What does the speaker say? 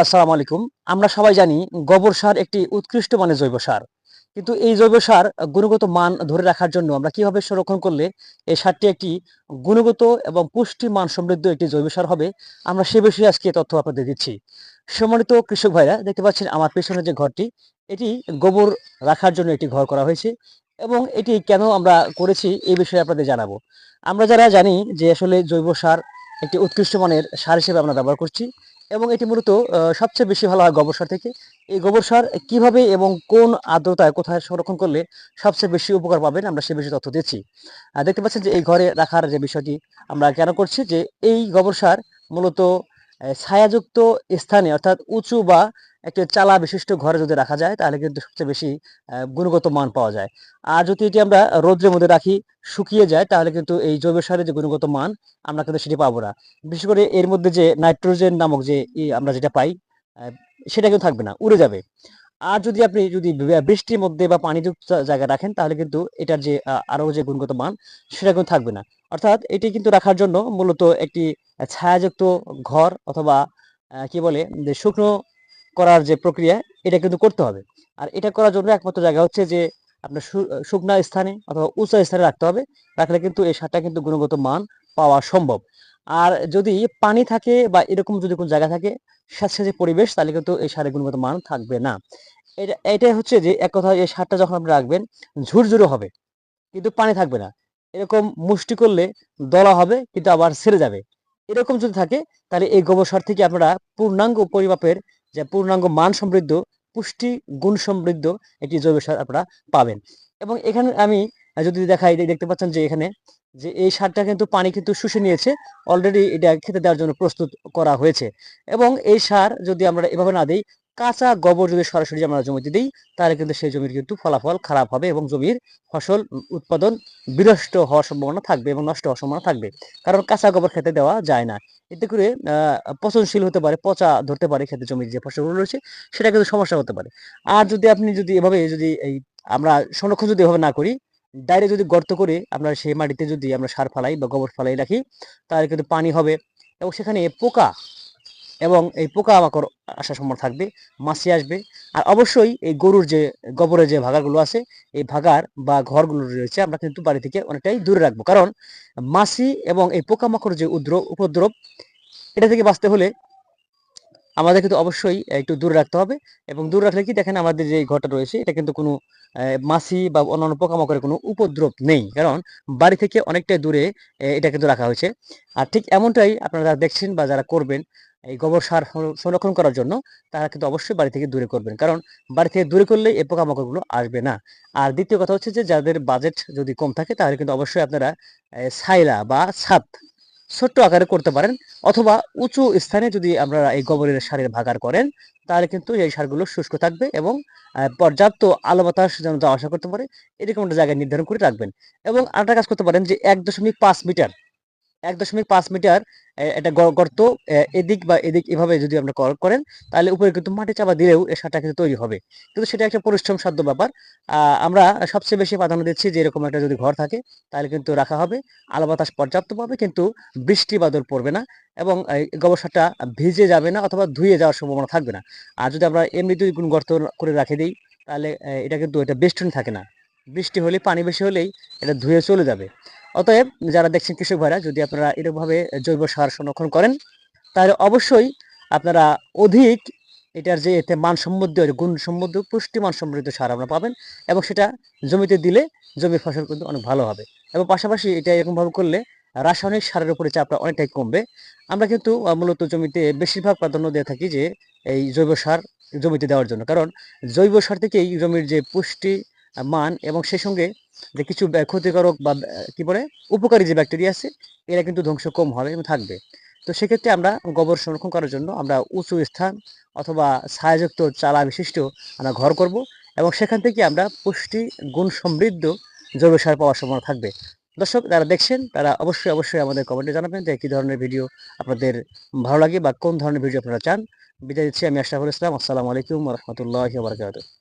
আসসালামু আলাইকুম। আমরা সবাই জানি গোবর সার একটি উৎকৃষ্ট মানের জৈব সার। কিন্তু এই জৈব সার গুণগত মান ধরে রাখার জন্য আমরা কিভাবে সংরক্ষণ করলে এই সারটি একটি গুণগত এবং পুষ্টি মান সমৃদ্ধ একটি জৈব সার হবে, আমরা সে বিষয়ে আজকে তথ্য আপনাদের দিচ্ছি। সম্মানিত কৃষক ভাইরা, দেখতে পাচ্ছেন আমার পেছনে যে ঘরটি, এটি গোবর রাখার জন্য একটি ঘর করা হয়েছে এবং এটি কেন আমরা করেছি এই বিষয়ে আপনাদের জানাবো। আমরা যারা জানি যে আসলে জৈব সার একটি উৎকৃষ্ট মানের সার হিসেবে আমরা ব্যবহার করছি এবং এটি মূলত সবচেয়ে বেশি ভালো হয় গোবর সার থেকে। এই গোবর সার কিভাবে এবং কোন আর্দ্রতায় কোথায় সংরক্ষণ করলে সবচেয়ে বেশি উপকার পাবেন, আমরা সে বিষয়ে তথ্য দিচ্ছি। দেখতে পাচ্ছেন যে এই ঘরে রাখার যে বিষয়টি আমরা কেন করছি, যে এই গোবর সার মূলত ছায়াযুক্ত স্থানে, অর্থাৎ উঁচু বা একটি চালা বিশিষ্ট ঘরে যদি রাখা যায় তাহলে কিন্তু সবচেয়ে বেশি গুণগত মান পাওয়া যায়। আর যদি এটি আমরা রৌদ্রের মধ্যে রাখি, শুকিয়ে যায়, তাহলে কিন্তু এই জৈব সারের যে গুণগত মান আমরা কিন্তু সেটি পাবো না। বিশেষ করে এর মধ্যে যে নাইট্রোজেন নামক যে আমরা যেটা পাই, আহ, সেটা কিন্তু থাকবে না, উড়ে যাবে। আর যদি আপনি বৃষ্টির মধ্যে বা পানিযুক্ত জায়গায় রাখেন তাহলে কিন্তু এটার যে আরো যে গুণগত মান সেটা কিন্তু থাকবে না। অর্থাৎ এটি কিন্তু রাখার জন্য মূলত একটি ছায়াযুক্ত ঘর অথবা কি বলে যে শুকনো করার যে প্রক্রিয়া, এটা কিন্তু করতে হবে। আর এটা করার জন্য একমাত্র জায়গা হচ্ছে যে আপনার শুকনা স্থানে অথবা উঁচা স্থানে রাখতে হবে। রাখলে কিন্তু এই সারটা কিন্তু গুণগত মান পাওয়া সম্ভব। আর যদি পানি থাকে বা এরকম যদি কোনো জায়গা থাকে, স্যাঁতসেঁতে পরিবেশ, তাহলে কিন্তু এই সারের গুণগত মান থাকবে না। এটাই হচ্ছে যে এক কথা, এই সারটা যখন আপনি রাখবেন ঝুরঝুরে হবে কিন্তু পানি থাকবে না। এরকম মুষ্টি করলে দলা হবে কিন্তু আবার ছেড়ে যাবে। এরকম যদি থাকে তাহলে এই গোবর সার থেকে আপনারা পূর্ণাঙ্গ পরিমাপের যে পূর্ণাঙ্গ মান সমৃদ্ধ, পুষ্টি গুণ সমৃদ্ধ একটি জৈব সার আপনারা পাবেন। এবং এখানে আমি যদি দেখাই, দেখতে পাচ্ছেন যে এখানে যে এই সারটা কিন্তু পানি কিন্তু শুষে নিয়েছে, অলরেডি এটা খেতে দেওয়ার জন্য প্রস্তুত করা হয়েছে। এবং এই সার যদি আমরা এভাবে না দিই, কাঁচা গোবর যদি সরাসরি আমরা জমিতে দিই, তাহলে কিন্তু সেই জমির কিন্তু ফলাফল খারাপ হবে এবং জমির ফসল উৎপাদন বিনষ্ট হওয়ার সম্ভাবনা থাকবে এবং নষ্ট হওয়ার সম্ভাবনা থাকবে। কারণ কাঁচা গোবর খেতে দেওয়া যায় না। এতে করে পচনশীল হতে পারে, পচা ধরতে পারে, খেতে জমির যে ফসলগুলো রয়েছে সেটা কিন্তু সমস্যা হতে পারে। আর যদি আপনি যদি এভাবে যদি এই আমরা সংরক্ষণ যদি এভাবে না করি, ডাইরেক্ট যদি গর্ত করে আমরা সেই মাটিতে যদি আমরা সার ফালাই বা গোবর ফালাই রাখি, তাহলে কিন্তু পানি হবে এবং সেখানে পোকা এবং এই পোকামাকড় আসার সম্ভাবনা থাকবে, মাছি আসবে। আর অবশ্যই এই গরুর যে গোবরের যে ভাগারগুলো আছে, এই ভাগার বা ঘরগুলো রয়েছে, আমরা কিন্তু বাড়ি থেকে অনেকটাই দূরে রাখবো। কারণ মাছি এবং এই পোকামাকড় যে উপদ্রব, এটা থেকে বাঁচতে হলে আমাদের কিন্তু অবশ্যই একটু দূরে রাখতে হবে। এবং দূরে রাখলে কি দেখেন, আমাদের যে ঘরটা রয়েছে এটা কিন্তু কোনো মাছি বা অন্যান্য পোকামাকড়ের কোনো উপদ্রব নেই, কারণ বাড়ি থেকে অনেকটাই দূরে এটা কিন্তু রাখা হয়েছে। আর ঠিক এমনটাই আপনারা যারা দেখছেন বা যারা করবেন এই গোবর সার সংরক্ষণ করার জন্য, তারা কিন্তু অবশ্যই বাড়ি থেকে দূরে করবেন, কারণ বাড়ি থেকে দূরে করলে এই পোকামাকড়গুলো আসবে না। আর দ্বিতীয় কথা হচ্ছে যে যাদের বাজেট যদি কম থাকে, তাহলে কিন্তু অবশ্যই আপনারা ছাইলা বা ছাদ ছোট্ট আকারে করতে পারেন, অথবা উঁচু স্থানে যদি আমরা এই গোবরের সারের ভাগার করেন, তাহলে কিন্তু এই সারগুলো শুষ্ক থাকবে এবং পর্যাপ্ত আলো বাতাস যেন যাওয়া আসা করতে পারে, এরকম একটা জায়গায় নির্ধারণ করে রাখবেন। এবং আরেকটা কাজ করতে পারেন যে 1.5 মিটার 1.5 মিটার একটা গর্ত এদিক বা এদিক এভাবে যদি আপনি করেন, তাহলে উপরে কিন্তু মাটি চাপা দিলেও এই সারটা কিন্তু তৈরি হবে। কিন্তু সেটা একটা পরিশ্রম সাধ্য ব্যাপার। আমরা সবচেয়ে বেশি প্রাধান্য দিচ্ছি যে এরকম একটা যদি ঘর থাকে, তাহলে কিন্তু রাখা হবে, আলো বাতাস পর্যাপ্ত পাবে, কিন্তু বৃষ্টি বাদল পড়বে না এবং এই গোবর সারটা ভিজে যাবে না অথবা ধুয়ে যাওয়ার সম্ভাবনা থাকবে না। আর যদি আমরা এমনি যদি কোনো গর্ত করে রেখে দিই, তাহলে এটা কিন্তু এটা বেষ্টনী থাকে না। বৃষ্টি হলে, পানি বেশি হলেই এটা ধুয়ে চলে যাবে। অতএব যারা দেখছেন কৃষক ভাইরা, যদি আপনারা এরকমভাবে জৈব সার সংরক্ষণ করেন, তাহলে অবশ্যই আপনারা অধিক এটার যে এতে মানসম্মত গুণসম্মত পুষ্টিমান সমৃদ্ধ সার আপনারা পাবেন এবং সেটা জমিতে দিলে জমির ফসল কিন্তু অনেক ভালো হবে। এবং পাশাপাশি এটা এরকমভাবে করলে রাসায়নিক সারের উপরে চাপটা অনেকটাই কমবে। আমরা কিন্তু মূলত জমিতে বেশিরভাগ প্রাধান্য দিয়ে থাকি যে এই জৈব সার জমিতে দেওয়ার জন্য, কারণ জৈব সার থেকেই জমির যে পুষ্টি মান এবং সেই সঙ্গে যে কিছু ক্ষতিকারক বা কি বলে উপকারী যে ব্যাকটেরিয়া আছে, এরা কিন্তু ধ্বংস কম হবে এবং থাকবে। তো সেক্ষেত্রে আমরা গোবর সংরক্ষণ করার জন্য আমরা উঁচু স্থান অথবা ছায়াযুক্ত চালা বিশিষ্ট আমরা ঘর করব এবং সেখান থেকে আমরা পুষ্টি গুণ সমৃদ্ধ জৈব সার পাওয়ার সম্ভাবনা থাকবে। দর্শক যারা দেখছেন তারা অবশ্যই অবশ্যই আমাদের কমেন্টে জানাবেন যে কী ধরনের ভিডিও আপনাদের ভালো লাগে বা কোন ধরনের ভিডিও আপনারা চান। বিদায় দিচ্ছি, আমি আশরাফুল ইসলাম। আসসালামু আলাইকুম রহমতুল্লাহ বারকাতুহু।